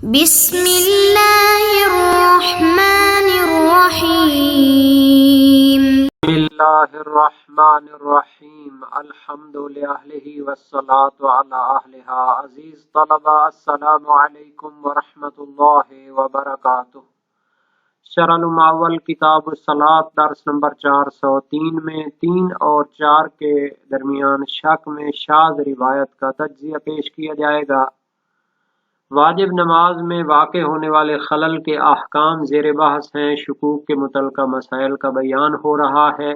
بسم اللہ الرحمن الرحیم بسم اللہ الرحمن الرحیم الحمد للہ والصلاة علی اہلہا۔ عزیز طلبہ السلام علیکم ورحمۃ اللہ وبرکاتہ۔ شرح المعول کتاب الصلاۃ درس نمبر 403 میں 3 اور 4 کے درمیان شک میں شاذ روایت کا تجزیہ پیش کیا جائے گا۔ واجب نماز میں واقع ہونے والے خلل کے احکام زیر بحث ہیں۔ شکوک کے متعلقہ مسائل کا بیان ہو رہا ہے۔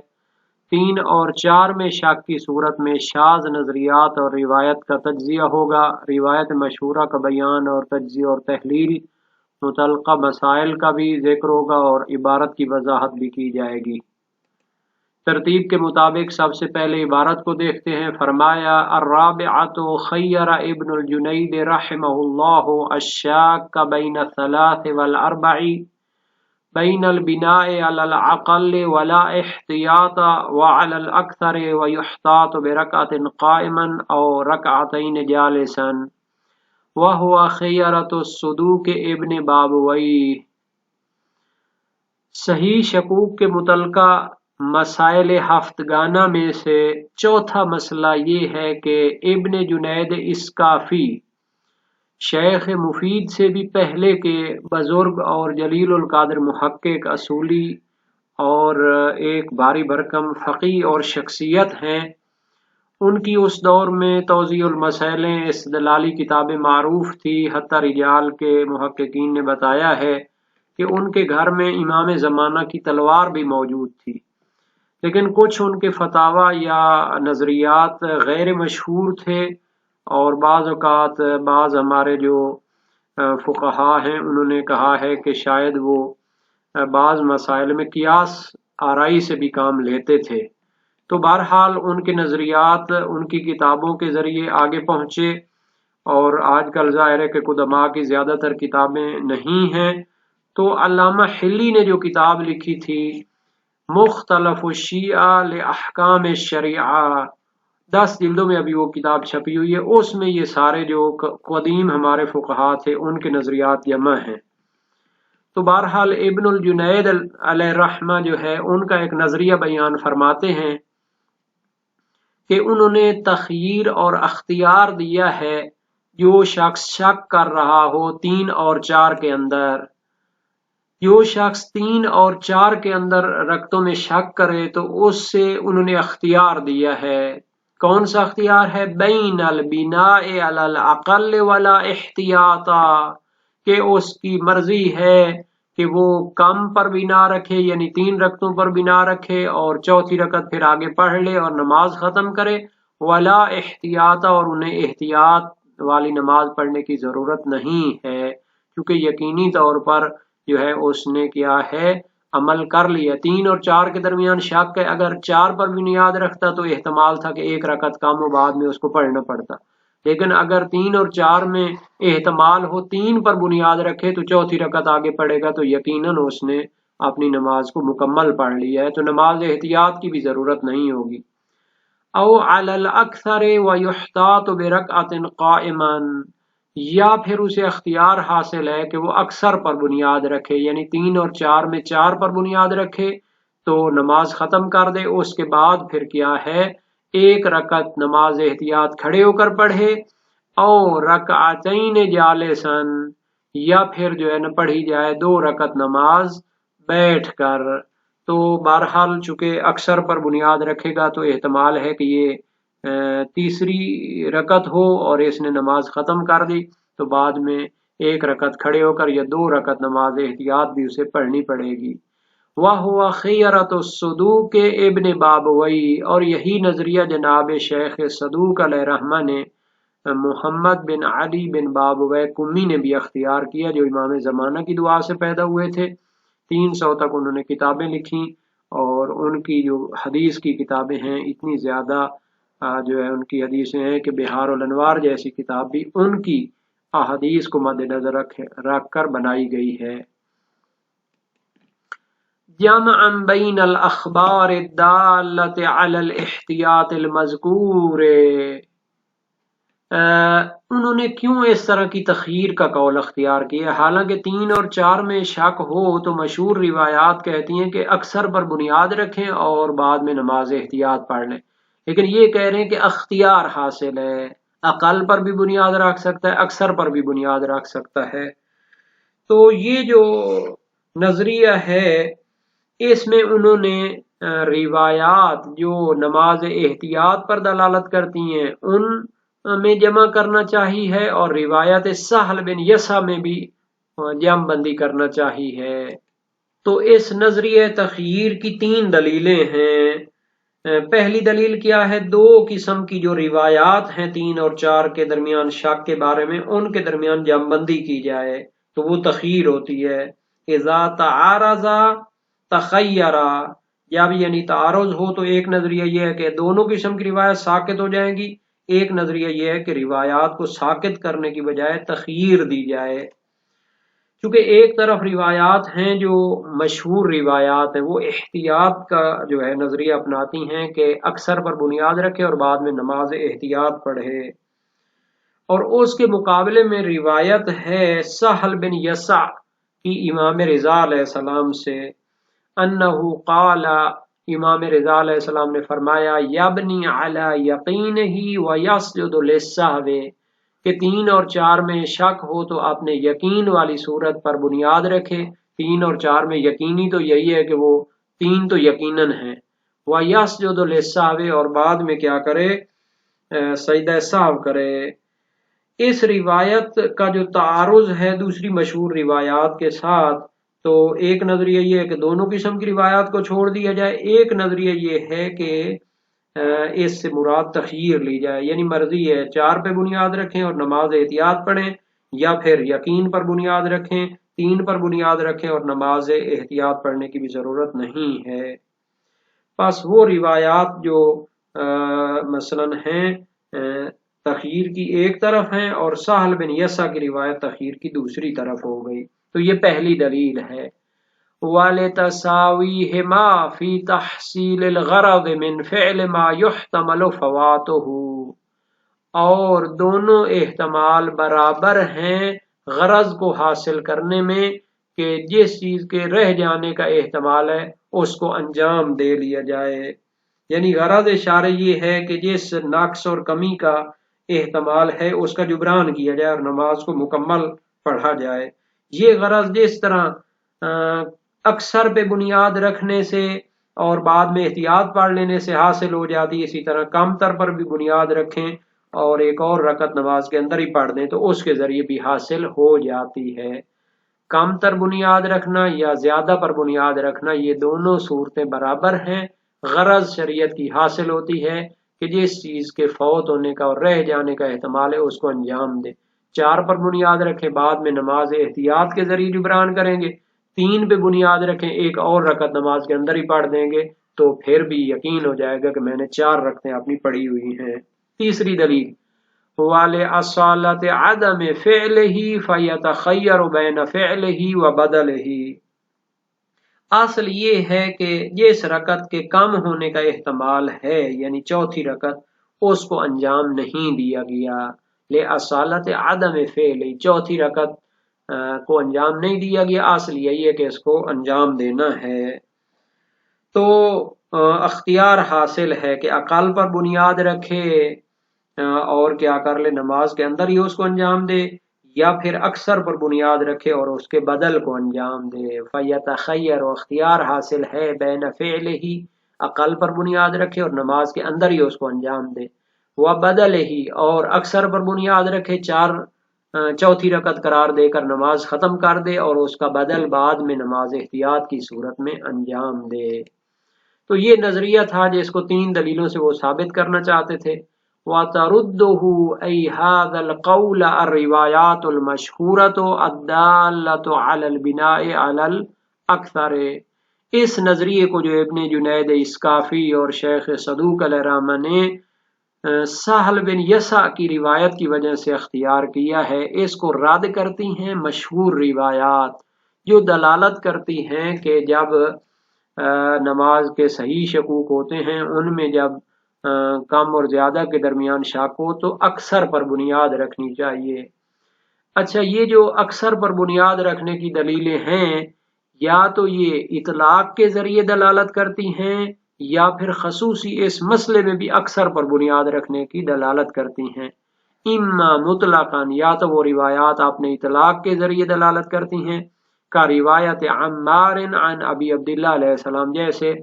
3 اور 4 میں شک کی صورت میں شاذ نظریات اور روایت کا تجزیہ ہوگا۔ روایت مشہورہ کا بیان اور تجزیہ اور تحلیل، متعلقہ مسائل کا بھی ذکر ہوگا اور عبارت کی وضاحت بھی کی جائے گی۔ ترتیب کے مطابق سب سے پہلے عبارت کو دیکھتے ہیں۔ فرمایا الرابعۃ خیر ابن الجنید رحمہ اللہ الشاک بین الثلاث والاربع بین البناء علی العقل ولا احتیاط وعلی الاکثر ویحتاط برکعۃ قائما او رکعتین جالسا وہو خیرۃ الصدوق ابن بابوی۔ صحیح شکوک کے متعلقہ مسائل ہفتگانہ میں سے چوتھا مسئلہ یہ ہے کہ ابن جنید اسکافی شیخ مفید سے بھی پہلے کے بزرگ اور جلیل القدر محقق اصولی اور ایک باری بھرکم فقیہ اور شخصیت ہیں۔ ان کی اس دور میں توضیح المسائلیں استدلالی کتابیں معروف تھی، حتی رجال کے محققین نے بتایا ہے کہ ان کے گھر میں امام زمانہ کی تلوار بھی موجود تھی، لیکن کچھ ان کے فتاویٰ یا نظریات غیر مشہور تھے، اور بعض اوقات بعض ہمارے جو فقہا ہیں انہوں نے کہا ہے کہ شاید وہ بعض مسائل میں قیاس آرائی سے بھی کام لیتے تھے۔ تو بہرحال ان کے نظریات ان کی کتابوں کے ذریعے آگے پہنچے، اور آج کل ظاہر ہے کہ قدماء کی زیادہ تر کتابیں نہیں ہیں۔ تو علامہ حلی نے جو کتاب لکھی تھی مختلف الشیعہ لأحکام الشریعہ، 10 جلدوں میں ابھی وہ کتاب چھپی ہوئی ہے، اس میں یہ سارے جو قدیم ہمارے فقہا تھے ان کے نظریات جمع ہیں۔ تو بہرحال ابن الجنید علیہ الرحمہ جو ہے ان کا ایک نظریہ بیان فرماتے ہیں کہ انہوں نے تخییر اور اختیار دیا ہے، جو شخص شک کر رہا ہو 3 اور 4 کے اندر، جو شخص 3 اور 4 کے اندر رکعتوں میں شک کرے تو اس سے انہوں نے اختیار دیا ہے۔ کون سا اختیار ہے؟ بین البناء علی العقل ولا احتیاط، کہ اس کی مرضی ہے کہ وہ کم پر بنا رکھے، یعنی 3 رکعتوں پر بنا رکھے اور چوتھی رکعت پھر آگے پڑھ لے اور نماز ختم کرے، ولا احتیاط، اور انہیں احتیاط والی نماز پڑھنے کی ضرورت نہیں ہے، کیونکہ یقینی طور پر جو ہے اس نے کیا ہے عمل کر لیا۔ 3 اور 4 کے درمیان شک ہے، اگر 4 پر بنیاد رکھتا تو احتمال تھا کہ 1 رکعت کم و بعد میں اس کو پڑھنا پڑتا، لیکن اگر 3 اور 4 میں احتمال ہو 3 پر بنیاد رکھے تو چوتھی رکعت آگے پڑھے گا، تو یقیناً اس نے اپنی نماز کو مکمل پڑھ لیا ہے، تو نماز احتیاط کی بھی ضرورت نہیں ہوگی۔ او علی الاکثر ویحتاط برکعۃ قائما، یا پھر اسے اختیار حاصل ہے کہ وہ اکثر پر بنیاد رکھے، یعنی 3 اور 4 میں 4 پر بنیاد رکھے تو نماز ختم کر دے، اس کے بعد پھر کیا ہے 1 رکعت نماز احتیاط کھڑے ہو کر پڑھے، او رکعتین جالسا، یا پھر جو ہے نا پڑھی جائے 2 رکعت نماز بیٹھ کر۔ تو بہرحال چونکہ اکثر پر بنیاد رکھے گا تو احتمال ہے کہ یہ تیسری رکعت ہو اور اس نے نماز ختم کر دی، تو بعد میں 1 رکعت کھڑے ہو کر یا 2 رکعت نماز احتیاط بھی اسے پڑھنی پڑے گی۔ وَهُوَ خِيَرَةُ الصُّدُوقِ ابن بابوی، اور یہی نظریہ جناب شیخ صدوق علیہ رحمہ نے محمد بن علی بن بابوی کمی نے بھی اختیار کیا، جو امام زمانہ کی دعا سے پیدا ہوئے تھے۔ 300 تک انہوں نے کتابیں لکھی، اور ان کی جو حدیث کی کتابیں ہیں اتنی زیادہ جو ہے ان کی حدیثیں ہیں کہ بہار الانوار جیسی کتاب بھی ان کی احادیث کو مد نظر رکھ کر بنائی گئی ہے۔ جمعا بین الاخبار الدالۃ علی الاحتیاط المذکور، انہوں نے کیوں اس طرح کی تخیر کا قول اختیار کیا؟ حالانکہ 3 اور 4 میں شک ہو تو مشہور روایات کہتی ہیں کہ اکثر پر بنیاد رکھیں اور بعد میں نماز احتیاط پڑھ لیں، لیکن یہ کہہ رہے ہیں کہ اختیار حاصل ہے، اقل پر بھی بنیاد رکھ سکتا ہے، اکثر پر بھی بنیاد رکھ سکتا ہے۔ تو یہ جو نظریہ ہے اس میں انہوں نے روایات جو نماز احتیاط پر دلالت کرتی ہیں ان میں جمع کرنا چاہیے ہے، اور روایت سہل بن یسع میں بھی جمع بندی کرنا چاہیے ہے۔ تو اس نظریہ تخییر کی 3 دلیلیں ہیں۔ پہلی دلیل کیا ہے؟ 2 قسم کی جو روایات ہیں 3 اور 4 کے درمیان شک کے بارے میں، ان کے درمیان جمع بندی کی جائے تو وہ تخییر ہوتی ہے۔ اذا تعارض تخیرا، جب یعنی تعارض ہو تو ایک نظریہ یہ ہے کہ دونوں قسم کی روایت ساقط ہو جائیں گی، ایک نظریہ یہ ہے کہ روایات کو ساقط کرنے کی بجائے تخییر دی جائے۔ چونکہ ایک طرف روایات ہیں جو مشہور روایات ہیں وہ احتیاط کا جو ہے نظریہ اپناتی ہیں کہ اکثر پر بنیاد رکھے اور بعد میں نماز احتیاط پڑھے، اور اس کے مقابلے میں روایت ہے سہل بن یسع کی امام رضا علیہ السلام سے، انہو قال، امام رضا علیہ السلام نے فرمایا یبنی علی یقینہ ویسجد للسہو، کہ 3 اور 4 میں شک ہو تو اپنے یقین والی صورت پر بنیاد رکھے۔ 3 اور 4 میں یقینی تو یہی ہے کہ وہ 3 تو یقیناً ہیں، ویسجد للسہو، اور بعد میں کیا کرے؟ سجدہ سہو کرے۔ اس روایت کا جو تعارض ہے دوسری مشہور روایات کے ساتھ، تو ایک نظریہ یہ ہے کہ دونوں قسم کی روایات کو چھوڑ دیا جائے، ایک نظریہ یہ ہے کہ اس سے مراد تخییر لی جائے، یعنی مرضی ہے 4 پہ بنیاد رکھیں اور نماز احتیاط پڑھیں، یا پھر یقین پر بنیاد رکھیں، 3 پر بنیاد رکھیں اور نماز احتیاط پڑھنے کی بھی ضرورت نہیں ہے۔ بس وہ روایات جو مثلاً ہیں تخییر کی ایک طرف ہیں، اور سہل بن یسع کی روایت تخییر کی دوسری طرف ہو گئی۔ تو یہ پہلی دلیل ہے۔ وَلِتَسَاوِيهِمَا فِي تَحْصِيلِ الْغَرَضِ مِنْ فِعْلِ مَا يُحْتَمَلُ فَوَاتُهُ، اور دونوں احتمال برابر ہیں غرض کو حاصل کرنے میں کہ جس چیز کے رہ جانے کا احتمال ہے اس کو انجام دے لیا جائے، یعنی غرض اشارہ یہ ہے کہ جس نقص اور کمی کا احتمال ہے اس کا جبران کیا جائے اور نماز کو مکمل پڑھا جائے۔ یہ غرض جس طرح اکثر پہ بنیاد رکھنے سے اور بعد میں احتیاط پڑھ لینے سے حاصل ہو جاتی ہے، اسی طرح کم تر پر بھی بنیاد رکھیں اور ایک اور رکعت نماز کے اندر ہی پڑھ دیں تو اس کے ذریعے بھی حاصل ہو جاتی ہے۔ کم تر بنیاد رکھنا یا زیادہ پر بنیاد رکھنا، یہ دونوں صورتیں برابر ہیں، غرض شریعت کی حاصل ہوتی ہے کہ جس چیز کے فوت ہونے کا اور رہ جانے کا احتمال ہے اس کو انجام دے۔ 4 پر بنیاد رکھیں، بعد میں نماز احتیاط کے ذریعے جبران کریں گے، 3 پہ بنیاد رکھیں، ایک اور رکعت نماز کے اندر ہی پڑھ دیں گے تو پھر بھی یقین ہو جائے گا کہ میں نے 4 رکعتیں اپنی پڑھی ہوئی ہیں۔ تیسری دلیل وَلِأَصَالَةِ عَدَمِ فِعْلِهِ فَيَتَخَيَّرُ بَيْنَ فِعْلِهِ وَبَدَلِهِ، اصل یہ ہے کہ جس رکعت کے کم ہونے کا احتمال ہے یعنی چوتھی رکعت، اس کو انجام نہیں دیا گیا۔ لِأَصَالَةِ عَدَمِ فِعْلِهِ، چوتھی رکعت کو انجام نہیں دیا گیا، اصل یہی ہے کہ اس کو انجام دینا ہے۔ تو اختیار حاصل ہے کہ اقل پر بنیاد رکھے اور کیا کر لے، نماز کے اندر ہی اس کو انجام دے، یا پھر اکثر پر بنیاد رکھے اور اس کے بدل کو انجام دے۔ فَيَتَخَيَّرُ، اختیار حاصل ہے، بین فعلہ، اقل پر بنیاد رکھے اور نماز کے اندر ہی اس کو انجام دے، وَبَدَلِهِ، اور اکثر پر بنیاد رکھے، چوتھی رکعت قرار دے کر نماز ختم کر دے اور اس کا بدل بعد میں نماز احتیاط کی صورت میں انجام دے۔ تو یہ نظریہ تھا جس کو 3 دلیلوں سے وہ ثابت کرنا چاہتے تھے۔ وَتَرُدُّهُ أَيْ هَذَا الْقَوْلَ الرِّوَایَاتُ الْمَشْهُورَةُ الدَّالَّةُ عَلَى الْبِنَاءِ عَلَى الْأَكْثَرِ، اس نظریے کو جو ابن جنید اسکافی اور شیخ صدوق علیہ الرحمہ نے سہل بن یسع کی روایت کی وجہ سے اختیار کیا ہے، اس کو رد کرتی ہیں مشہور روایات جو دلالت کرتی ہیں کہ جب نماز کے صحیح شکوک ہوتے ہیں ان میں جب کم اور زیادہ کے درمیان شک ہو تو اکثر پر بنیاد رکھنی چاہیے۔ اچھا، یہ جو اکثر پر بنیاد رکھنے کی دلیلیں ہیں، یا تو یہ اطلاق کے ذریعے دلالت کرتی ہیں یا پھر خصوصی اس مسئلے میں بھی اکثر پر بنیاد رکھنے کی دلالت کرتی ہیں۔ اما مطلقاً، یا تو وہ روایات اپنے اطلاق کے ذریعے دلالت کرتی ہیں، کا روایت عمار عن ابی عبداللہ علیہ السلام، جیسے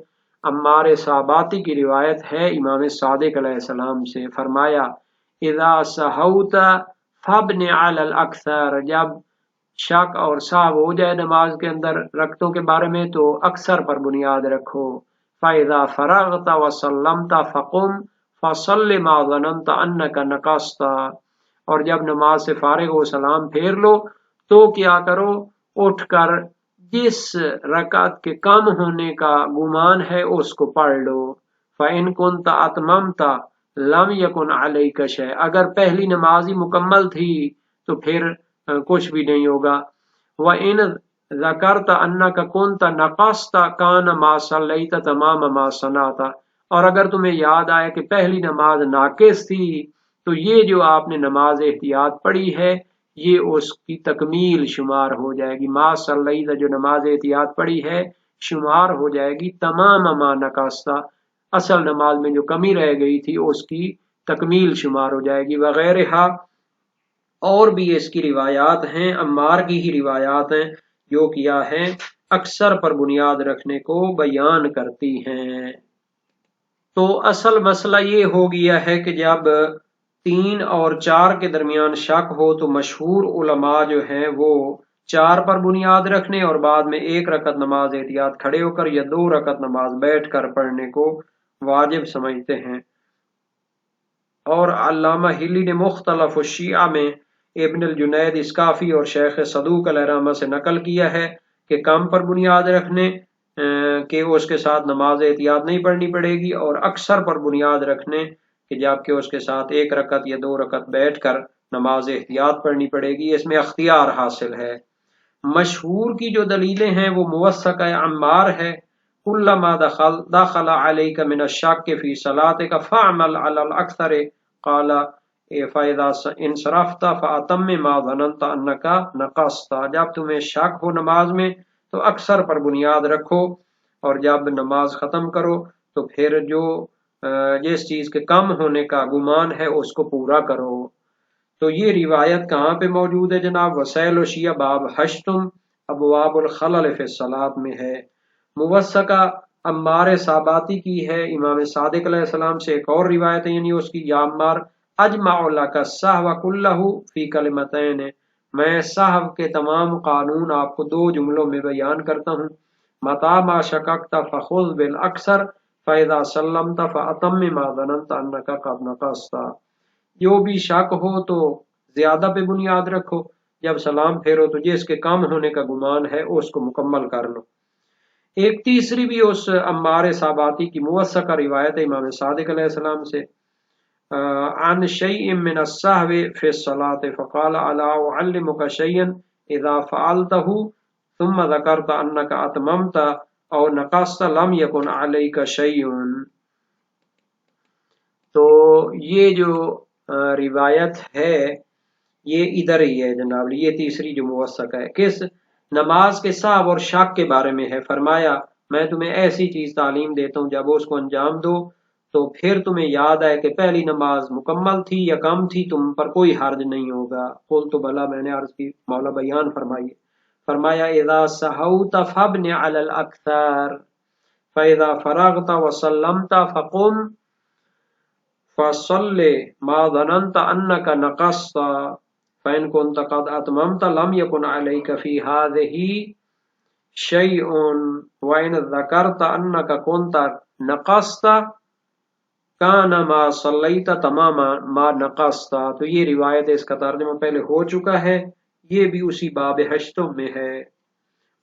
عمار صحاباتی کی روایت ہے امام صادق علیہ السلام سے، فرمایا اذا سہوت فابن علی الاکثر، جب شک اور سہو ہو جائے نماز کے اندر رکعتوں کے بارے میں تو اکثر پر بنیاد رکھو۔ فَإِذَا فَرَغْتَ وَسَلَّمْتَ فَقُمْ فَصَلِّ مَا ظَنَنْتَ أَنَّكَ نَقَصْتَ، اور جب نماز سے فارغ ہو سلام پھیر لو تو کیا کرو، اٹھ کر جس رکعت کے کم ہونے کا گمان ہے اس کو پڑھ لو۔ فَإِن كُنْتَ أَتْمَمْتَ لَمْ يَكُنْ عَلَيْكَ شَيْءٌ، اگر پہلی نماز ہی مکمل تھی تو پھر کچھ بھی نہیں ہوگا۔ وَإِن ذَكَرْتَ أَنَّكَ كُنْتَ نَقَصْتَ كَانَ مَا صَلَّيْتَ تَمَامَ مَا صَنَعْتَ، اور اگر تمہیں یاد آئے کہ پہلی نماز ناقص تھی تو یہ جو آپ نے نماز احتیاط پڑھی ہے یہ اس کی تکمیل شمار ہو جائے گی۔ ما صلیت، جو نماز احتیاط پڑھی ہے شمار ہو جائے گی تمام ما نقصتا، اصل نماز میں جو کمی رہ گئی تھی اس کی تکمیل شمار ہو جائے گی۔ وغیرہ اور بھی اس کی روایات ہیں، عمار کی ہی روایات ہیں جو کیا ہے اکثر پر بنیاد رکھنے کو بیان کرتی ہیں۔ تو اصل مسئلہ یہ ہو گیا ہے کہ جب 3 اور 4 کے درمیان شک ہو تو مشہور علماء جو ہیں وہ 4 پر بنیاد رکھنے اور بعد میں 1 رکعت نماز احتیاط کھڑے ہو کر یا 2 رکعت نماز بیٹھ کر پڑھنے کو واجب سمجھتے ہیں۔ اور علامہ ہلی نے مختلف الشیعہ میں ابن الجنید اسکافی اور شیخ صدوق علیہ رحمہ سے نقل کیا ہے کہ کم پر بنیاد رکھنے کہ اس کے ساتھ نماز احتیاط نہیں پڑھنی پڑے گی، اور اکثر پر بنیاد رکھنے کہ جبکہ اس کے ساتھ 1 رکعت یا 2 رکعت بیٹھ کر نماز احتیاط پڑھنی پڑے گی، اس میں اختیار حاصل ہے۔ مشہور کی جو دلیلیں ہیں وہ موثقہ عمار ہے، کلما دخل علیک من الشک فی صلاتک فاعمل علی الاکثر قال فاذا انصرفت فاتم ما ظننت انک نقصت، جب تمہیں شک ہو نماز میں تو اکثر پر بنیاد رکھو، اور جب نماز ختم کرو تو پھر جو جس چیز کے کم ہونے کا گمان ہے اس کو پورا کرو۔ تو یہ روایت کہاں پہ موجود ہے جناب؟ وسائل الشیعہ باب 8 ابواب الخلل فی الصلاۃ میں ہے۔ موثقہ عمار صحاباتی کی ہے امام صادق علیہ السلام سے ایک اور روایت ہے، یعنی اس کی، یا عمار اجمع لک السہو کلہ فی کلمتین، میں سہو کے تمام قانون آپ کو 2 جملوں میں بیان کرتا ہوں۔ متى ما شککت فخذ بالاکثر فاذا سلمت فاتم ما ظننت انک قد نقصت، جو بھی شک ہو تو زیادہ پہ بنیاد رکھو، جب سلام پھیرو تو جس کے کم ہونے کا گمان ہے اس کو مکمل کر لو۔ ایک تیسری بھی اس عمار صحاباتی کی موثقہ روایت ہے امام صادق علیہ السلام سے، عن شیء من السہو فی الصلاۃ فقال الا اعلمک شیئا اذا فعلته ثم ذکرت انک اتممت او نقصت لم یکن علیک شیء۔ تو یہ جو روایت ہے یہ ادھر ہی ہے جناب، یہ تیسری جو موثق ہے، کس نماز کے سہو اور شک کے بارے میں ہے۔ فرمایا میں تمہیں ایسی چیز تعلیم دیتا ہوں جب اس کو انجام دو تو پھر تمہیں یاد آئے کہ پہلی نماز مکمل تھی یا کم تھی، تم پر کوئی حرج نہیں ہوگا۔ قلت بلا، میں نے عرض کی مولا بیان فرمائیے۔ فرمایا اذا سہوت فابن علی الاکثر فاذا فرغت وسلمت فقم فصل ما ظننت انک نقصت فإن كنت قد اتممت لم يكن عليك في هذه شيء وإن ذكرت انك كنت نقصت كان ما صليت تمام ما نقصت۔ تو یہ روایت اس کا ترجمہ پہلے ہو چکا ہے، یہ بھی اسی باب 8 میں ہے،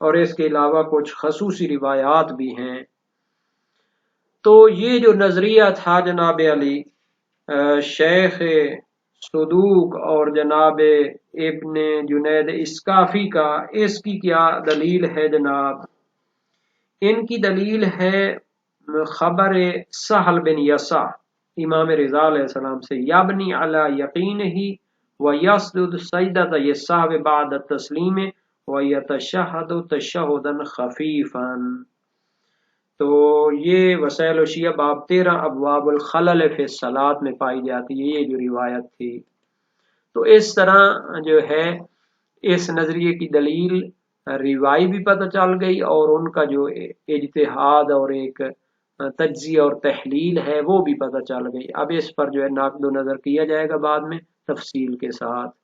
اور اس کے علاوہ کچھ خصوصی روایات بھی ہیں۔ تو یہ جو نظریہ تھا جناب علی شیخ صدوق اور جناب ابن جنید اسکافی کا، اس کی کیا دلیل ہے جناب؟ ان کی دلیل ہے خبر سہل بن یسع امام رضا علیہ السلام سے یبنی علی یقینہ ویسجد سجدۃ یسہو بعد التسلیم ویتشہد تشہدا خفیفا۔ تو یہ وسائل الشیعہ باب 13 ابواب الخلل فی الصلاۃ میں پائی جاتی ہے، یہ جو روایت تھی۔ تو اس طرح جو ہے اس نظریے کی دلیل روائی بھی پتہ چل گئی، اور ان کا جو اجتہاد اور ایک تجزیہ اور تحلیل ہے وہ بھی پتہ چل گئی۔ اب اس پر جو ہے نقد و نظر کیا جائے گا بعد میں تفصیل کے ساتھ۔